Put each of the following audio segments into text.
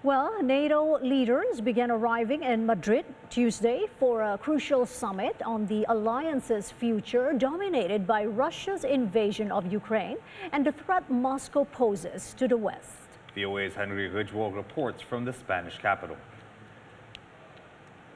Well, NATO leaders began arriving in Madrid Tuesday for a crucial summit on the alliance's future, dominated by Russia's invasion of Ukraine and the threat Moscow poses to the West. VOA's Henry Ridgwell reports from the Spanish capital.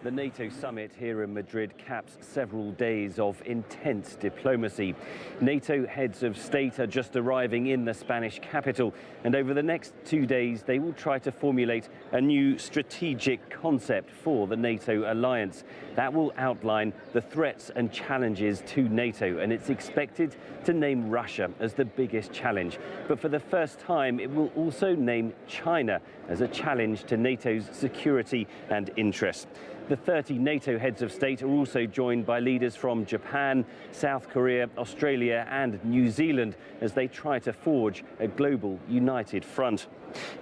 The NATO summit here in Madrid caps several days of intense diplomacy. NATO heads of state are just arriving in the Spanish capital, and over the next 2 days they will try to formulate a new strategic concept for the NATO alliance. That will outline the threats and challenges to NATO, and it's expected to name Russia as the biggest challenge. But for the first time, it will also name China as a challenge to NATO's security and interests. The 30 NATO heads of state are also joined by leaders from Japan, South Korea, Australia and New Zealand as they try to forge a global united front.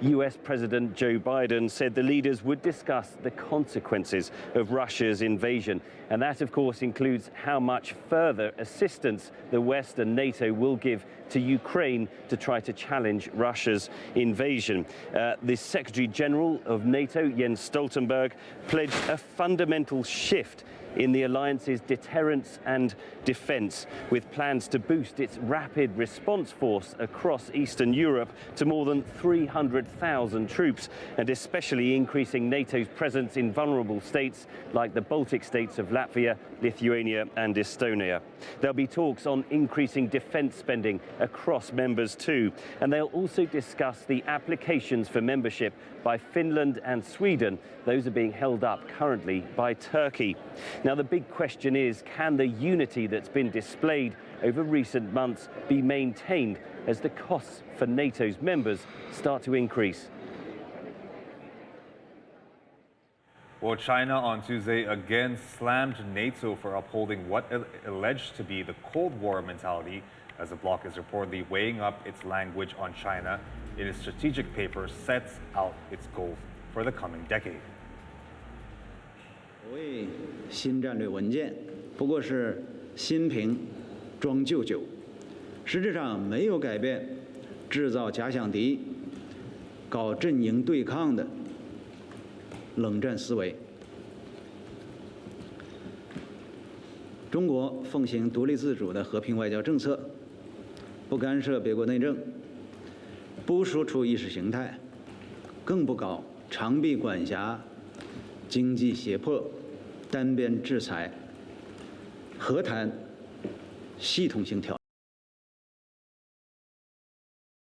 US President Joe Biden said the leaders would discuss the consequences of Russia's invasion. And that, of course, includes how much further assistance the West and NATO will give to Ukraine to try to challenge Russia's invasion. The Secretary General of NATO, Jens Stoltenberg, pledged a fundamental shift in the alliance's deterrence and defence, with plans to boost its rapid response force across Eastern Europe to more than 300,000 troops, and especially increasing NATO's presence in vulnerable states like the Baltic states of Latvia, Lithuania and Estonia. There'll be talks on increasing defence spending across members too, and they'll also discuss the applications for membership by Finland and Sweden. Those are being held up currently by Turkey. Now, the big question is, can the unity that's been displayed over recent months be maintained as the costs for NATO's members start to increase? Well, China on Tuesday again slammed NATO for upholding what it alleged to be the Cold War mentality, as the bloc is reportedly weighing up its language on China in its strategic paper sets out its goals for the coming decade. 所谓新战略文件不过是新瓶装旧酒，实质上没有改变制造假想敌、搞阵营对抗的冷战思维。中国奉行独立自主的和平外交政策，不干涉别国内政，不输出意识形态，更不搞长臂管辖、经济胁迫、单边制裁、和谈、系统性挑战。